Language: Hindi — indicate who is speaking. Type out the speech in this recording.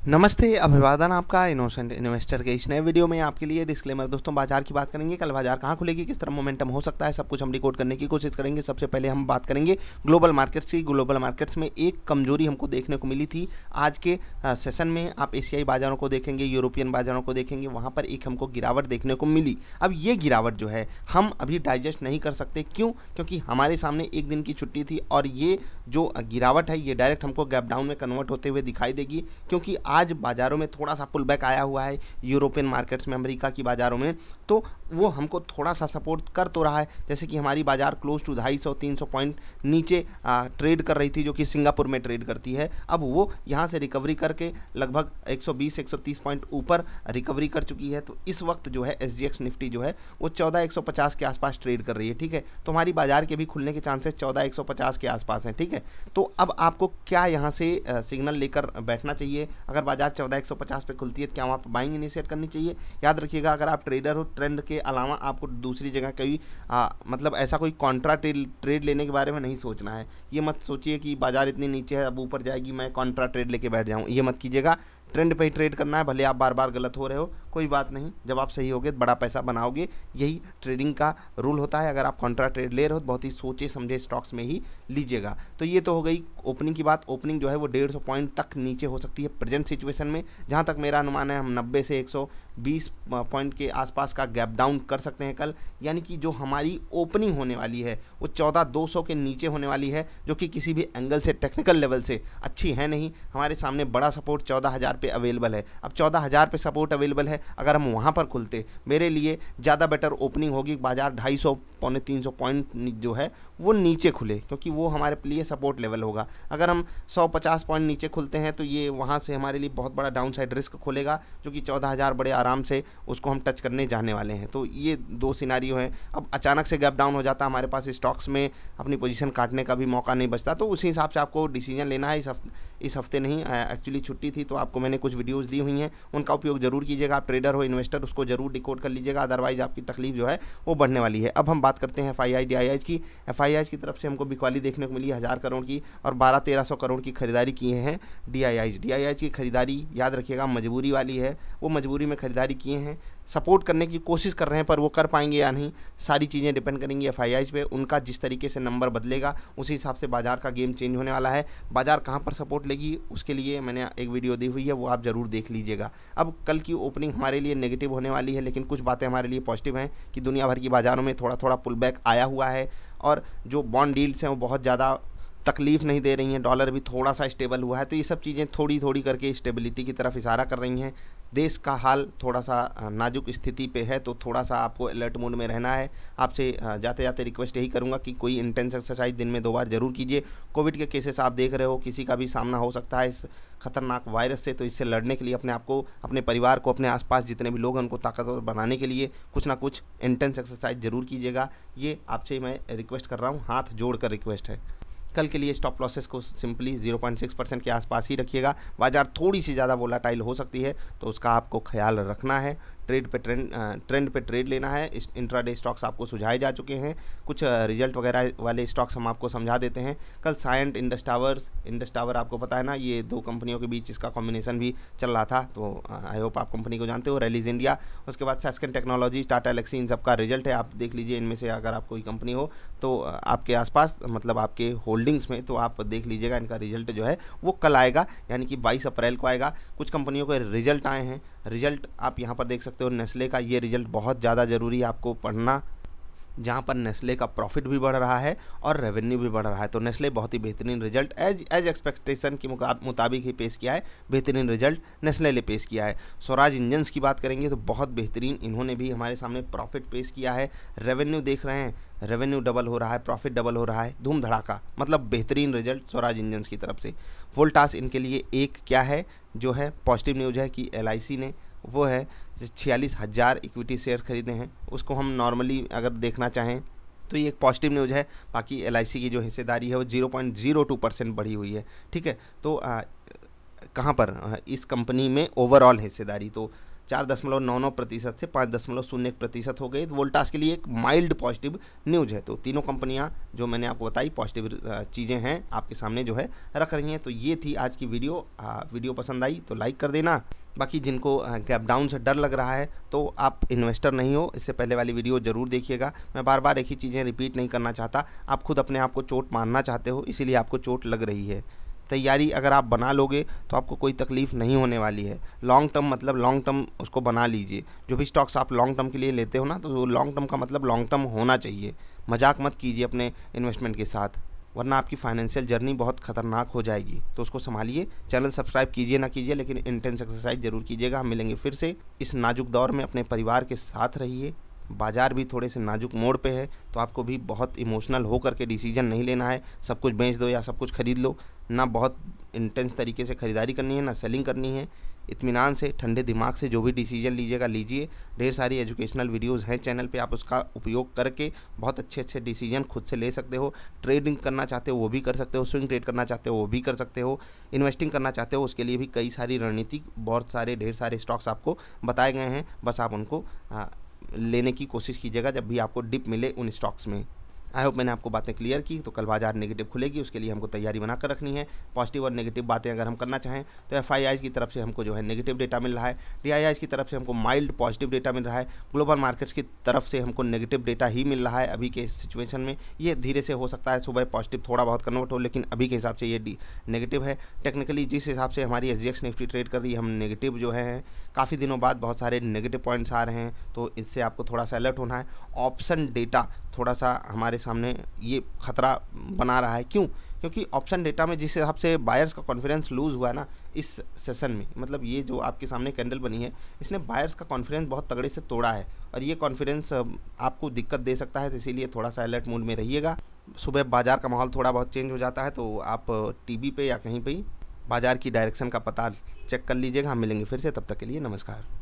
Speaker 1: नमस्ते, अभिवादन आपका इनोसेंट इन्वेस्टर के इस नए वीडियो में आपके लिए डिस्क्लेमर। दोस्तों, बाजार की बात करेंगे, कल बाजार कहाँ खुलेगी, किस तरह मोमेंटम हो सकता है, सब कुछ हम रिकॉर्ड करने की कोशिश करेंगे। सबसे पहले हम बात करेंगे ग्लोबल मार्केट्स की। ग्लोबल मार्केट्स में एक कमजोरी हमको देखने को मिली थी आज के सेशन में। आप एशियाई बाजारों को देखेंगे, यूरोपियन बाजारों को देखेंगे, वहाँ पर एक हमको गिरावट देखने को मिली। अब ये गिरावट जो है हम अभी डाइजेस्ट नहीं कर सकते। क्यों? क्योंकि हमारे सामने एक दिन की छुट्टी थी और ये जो गिरावट है ये डायरेक्ट हमको गैप डाउन में कन्वर्ट होते हुए दिखाई देगी, क्योंकि आज बाजारों में थोड़ा सा पुल बैक आया हुआ है यूरोपियन मार्केट्स में, अमेरिका की बाज़ारों में। तो वो हमको थोड़ा सा सपोर्ट कर तो रहा है, जैसे कि हमारी बाज़ार क्लोज टू 250-300 पॉइंट नीचे ट्रेड कर रही थी, जो कि सिंगापुर में ट्रेड करती है। अब वो यहाँ से रिकवरी करके लगभग 120-130 पॉइंट ऊपर रिकवरी कर चुकी है। तो इस वक्त जो है SGX निफ्टी जो है वो 14,150 के आसपास ट्रेड कर रही है। ठीक है, तो हमारी बाज़ार के भी खुलने के चांसेस 14,150 के आसपास हैं। ठीक है, तो अब आपको क्या यहाँ से सिग्नल लेकर बैठना चाहिए? अगर बाज़ार 14,150 पे खुलती है तो क्या वहाँ पर बाइंग इनिशिएट करनी चाहिए? याद रखिएगा, अगर आप ट्रेडर हो, ट्रेंड के अलावा आपको दूसरी जगह कोई मतलब ऐसा कोई कॉन्ट्रा ट्रेड लेने के बारे में नहीं सोचना है। ये मत सोचिए कि बाज़ार इतनी नीचे है अब ऊपर जाएगी मैं कॉन्ट्रा ट्रेड लेके बैठ जाऊँ, ये मत कीजिएगा। ट्रेंड पे ही ट्रेड करना है, भले आप बार बार गलत हो रहे हो, कोई बात नहीं। जब आप सही होगे बड़ा पैसा बनाओगे, यही ट्रेडिंग का रूल होता है। अगर आप कॉन्ट्रा ट्रेड ले रहे हो तो बहुत ही सोचे समझे स्टॉक्स में ही लीजिएगा। तो ये तो हो गई ओपनिंग की बात। ओपनिंग जो है वो 150 पॉइंट तक नीचे हो सकती है प्रेजेंट सिचुएशन में। जहाँ तक मेरा अनुमान है हम 90 से 120 पॉइंट के आसपास का गैप डाउन कर सकते हैं कल। यानी कि जो हमारी ओपनिंग होने वाली है वो 14,200 के नीचे होने वाली है, जो कि किसी भी एंगल से, टेक्निकल लेवल से अच्छी है नहीं। हमारे सामने बड़ा सपोर्ट 14,000 पे अवेलेबल है। अब 14,000 पे सपोर्ट अवेलेबल है, अगर हम वहाँ पर खुलते मेरे लिए ज़्यादा बेटर ओपनिंग होगी। बाजार 250 पौने 300 पॉइंट जो है वो नीचे खुले, क्योंकि वो हमारे लिए सपोर्ट लेवल होगा। अगर हम 150 पॉइंट नीचे खुलते हैं तो ये वहाँ से हमारे लिए बहुत बड़ा डाउन साइड रिस्क खोलेगा, जो कि 14,000 बड़े आराम से उसको हम टच करने जाने वाले हैं। तो ये दो सिनारियो हैं। अब अचानक से गैप डाउन हो जाता, हमारे पास स्टॉक्स में अपनी पोजीशन काटने का भी मौका नहीं बचता। तो उसी हिसाब से आपको डिसीजन लेना है। इस हफ्ते नहीं, एक्चुअली छुट्टी थी तो आपको मैंने कुछ वीडियोज़ दी हुई हैं, उनका उपयोग जरूर कीजिएगा। आप ट्रेडर हो, इन्वेस्टर, उसको जरूर डिकोड कर लीजिएगा, अदरवाइज आपकी तकलीफ जो है वो बढ़ने वाली है। अब हम बात करते हैं FII DII की। FII की तरफ से हमको बिकवाली देखने को मिली 1,000 करोड़ की, और 1200-1300 करोड़ की खरीदारी किए हैं DII की खरीदारी याद रखिएगा मजबूरी वाली है। वो मजबूरी में खरीदारी किए हैं, सपोर्ट करने की कोशिश कर रहे हैं, पर वो कर पाएंगे या नहीं सारी चीज़ें डिपेंड करेंगी FII पे। उनका जिस तरीके से नंबर बदलेगा उसी हिसाब से बाजार का गेम चेंज होने वाला है। बाजार कहाँ पर सपोर्ट लेगी उसके लिए मैंने एक वीडियो दी हुई है, वो आप ज़रूर देख लीजिएगा। अब कल की ओपनिंग हमारे लिए नेगेटिव होने वाली है, लेकिन कुछ बातें हमारे लिए पॉजिटिव हैं कि दुनिया भर की बाज़ारों में थोड़ा थोड़ा पुल बैक आया हुआ है, और जो बॉन्ड डील्स हैं वो बहुत ज़्यादा तकलीफ़ नहीं दे रही हैं। डॉलर भी थोड़ा सा स्टेबल हुआ है। तो ये सब चीज़ें थोड़ी थोड़ी करके स्टेबिलिटी की तरफ इशारा कर रही हैं। देश का हाल थोड़ा सा नाजुक स्थिति पे है, तो थोड़ा सा आपको अलर्ट मोड में रहना है। आपसे जाते जाते रिक्वेस्ट यही करूंगा कि कोई इंटेंस एक्सरसाइज दिन में 2 बार जरूर कीजिए। कोविड के केसेस आप देख रहे हो, किसी का भी सामना हो सकता है इस खतरनाक वायरस से। तो इससे लड़ने के लिए अपने आप को, अपने परिवार को, अपने आसपास जितने भी लोग हैं उनको ताकतवर बनाने के लिए कुछ ना कुछ इंटेंस एक्सरसाइज जरूर कीजिएगा। ये आपसे मैं रिक्वेस्ट कर रहा हूँ, हाथ जोड़ कर रिक्वेस्ट है। कल के लिए स्टॉप लॉसेस को सिंपली 0.6% के आसपास ही रखिएगा। बाजार थोड़ी सी ज़्यादा वोलाटाइल हो सकती है, तो उसका आपको ख्याल रखना है। ट्रेंड पे ट्रेड लेना है। इंट्राडे स्टॉक्स आपको सुझाए जा चुके हैं, कुछ रिजल्ट वगैरह वाले स्टॉक्स हम आपको समझा देते हैं। कल साइंट, इंडस टावर आपको पता है ना, ये 2 कंपनियों के बीच इसका कॉम्बिनेशन भी चल रहा था, तो आई होप आप कंपनी को जानते हो। रेलिस इंडिया, उसके बाद सैस्केन टेक्नोलॉजी, टाटा एलेक्सी, इन सबका रिजल्ट है। आप देख लीजिए इनमें से अगर आप कोई कंपनी हो तो आपके आसपास, मतलब आपके होल्डिंग्स में, तो आप देख लीजिएगा इनका रिजल्ट जो है वो कल आएगा, यानी कि 22 अप्रैल को आएगा। कुछ कंपनियों के रिजल्ट आए हैं। रिजल्ट आप यहाँ पर देख सकते हो, नेस्ले का ये रिजल्ट बहुत ज़्यादा ज़रूरी है आपको पढ़ना, जहाँ पर नेस्ले का प्रॉफिट भी बढ़ रहा है और रेवेन्यू भी बढ़ रहा है। तो नेस्ले बहुत ही बेहतरीन रिजल्ट एज एक्सपेक्टेशन के मुताबिक ही पेश किया है। बेहतरीन रिजल्ट नेस्ले ने पेश किया है। स्वराज इंजन्स की बात करेंगे तो बहुत बेहतरीन इन्होंने भी हमारे सामने प्रॉफिट पेश किया है। रेवेन्यू देख रहे हैं, रेवेन्यू डबल हो रहा है, प्रॉफिट डबल हो रहा है, धूम धड़ाका, मतलब बेहतरीन रिजल्ट स्वराज इंजन्स की तरफ से। वोल्टास इनके लिए एक क्या है जो है पॉजिटिव न्यूज़ है कि LIC ने वो है 46,000 इक्विटी शेयर्स खरीदे हैं। उसको हम नॉर्मली अगर देखना चाहें तो ये एक पॉजिटिव न्यूज़ है। बाकी LIC की जो हिस्सेदारी है वो 0.02% बढ़ी हुई है। ठीक है, तो कहाँ पर इस कंपनी में ओवरऑल हिस्सेदारी तो 4.99% से 5.01% हो गई। तो वोल्टास के लिए एक माइल्ड पॉजिटिव न्यूज़ है। तो तीनों कंपनियां जो मैंने आपको बताई पॉजिटिव चीज़ें हैं आपके सामने जो है रख रही हैं। तो ये थी आज की वीडियो। वीडियो पसंद आई तो लाइक कर देना। बाकी जिनको गैप डाउन से डर लग रहा है तो आप इन्वेस्टर नहीं हो, इससे पहले वाली वीडियो ज़रूर देखिएगा। मैं बार बार एक ही चीज़ें रिपीट नहीं करना चाहता। आप खुद अपने आप को चोट मारना चाहते हो, इसीलिए आपको चोट लग रही है। तैयारी अगर आप बना लोगे तो आपको कोई तकलीफ़ नहीं होने वाली है। लॉन्ग टर्म मतलब लॉन्ग टर्म उसको बना लीजिए। जो भी स्टॉक्स आप लॉन्ग टर्म के लिए लेते हो ना, तो वो लॉन्ग टर्म का मतलब लॉन्ग टर्म होना चाहिए। मजाक मत कीजिए अपने इन्वेस्टमेंट के साथ, वरना आपकी फाइनेंशियल जर्नी बहुत खतरनाक हो जाएगी। तो उसको संभालिए। चैनल सब्सक्राइब कीजिए ना कीजिए, लेकिन इंटेंस एक्सरसाइज जरूर कीजिएगा। हम मिलेंगे फिर से। इस नाजुक दौर में अपने परिवार के साथ रहिए। बाजार भी थोड़े से नाजुक मोड़ पे है, तो आपको भी बहुत इमोशनल हो करके डिसीजन नहीं लेना है। सब कुछ बेच दो या सब कुछ खरीद लो ना। बहुत इंटेंस तरीके से ख़रीदारी करनी है ना सेलिंग करनी है। इत्मीनान से ठंडे दिमाग से जो भी डिसीजन लीजिएगा लीजिए। ढेर सारी एजुकेशनल वीडियोस हैं चैनल पे, आप उसका उपयोग करके बहुत अच्छे अच्छे डिसीजन खुद से ले सकते हो। ट्रेडिंग करना चाहते हो वो भी कर सकते हो, स्विंग ट्रेड करना चाहते हो वो भी कर सकते हो, इन्वेस्टिंग करना चाहते हो उसके लिए भी कई सारी रणनीति, बहुत सारे ढेर सारे स्टॉक्स आपको बताए गए हैं। बस आप उनको लेने की कोशिश कीजिएगा जब भी आपको डिप मिले उन स्टॉक्स में। आई होप मैंने आपको बातें क्लियर की। तो कल बाजार नेगेटिव खुलेगी, उसके लिए हमको तैयारी बनाकर रखनी है। पॉजिटिव और नेगेटिव बातें अगर हम करना चाहें तो एफआईआईज़ की तरफ से हमको जो है नेगेटिव डेटा मिल रहा है, डीआईआईज़ की तरफ से हमको माइल्ड पॉजिटिव डेटा मिल रहा है, ग्लोबल मार्केट्स की तरफ से हमको नेगेटिव डेटा ही मिल रहा है अभी के सिचुएशन में। ये धीरे से हो सकता है सुबह पॉजिटिव थोड़ा बहुत कन्वर्ट हो, लेकिन अभी के हिसाब से ये नेगेटिव है। टेक्निकली जिस हिसाब से हमारी एसजीएक्स निफ्टी ट्रेड कर रही है, हम नेगेटिव जो है काफ़ी दिनों बाद बहुत सारे नेगेटिव पॉइंट्स आ रहे हैं, तो इससे आपको थोड़ा सा अलर्ट होना है। ऑप्शन डेटा थोड़ा सा हमारे सामने ये खतरा बना रहा है। क्यों? क्योंकि ऑप्शन डेटा में जिस हिसाब से बायर्स का कॉन्फिडेंस लूज़ हुआ है ना इस सेशन में, मतलब ये जो आपके सामने कैंडल बनी है इसने बायर्स का कॉन्फिडेंस बहुत तगड़े से तोड़ा है, और ये कॉन्फिडेंस आपको दिक्कत दे सकता है। तो इसीलिए थोड़ा सा अलर्ट मूड में रहिएगा। सुबह बाजार का माहौल थोड़ा बहुत चेंज हो जाता है, तो आप टीवी पे या कहीं पे बाजार की डायरेक्शन का पता चेक कर लीजिएगा। हम मिलेंगे फिर से, तब तक के लिए नमस्कार।